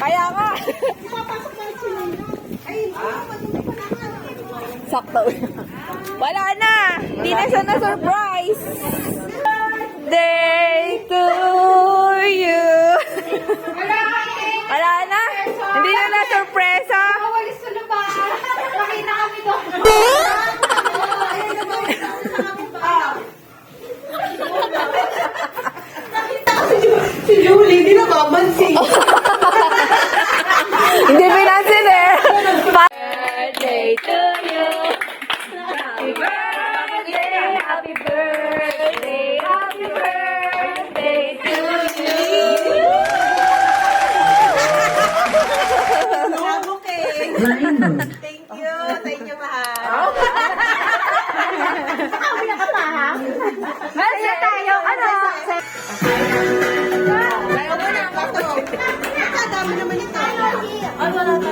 Kaya nga. Sakto. Wala na. Hindi na siya na-surprise. Day to you. Wala na. Hindi na na-surpresa. Walis ko na ba? Pakita kami doon. Si Julie, hindi na babansin. Hindi pinansin eh. Birthday to you. Happy birthday, happy birthday, happy birthday to you. Thank you, mahal. Kami nakapahang. Meron na tayo, ano? Tayo mo na. Dami naman yung tayo.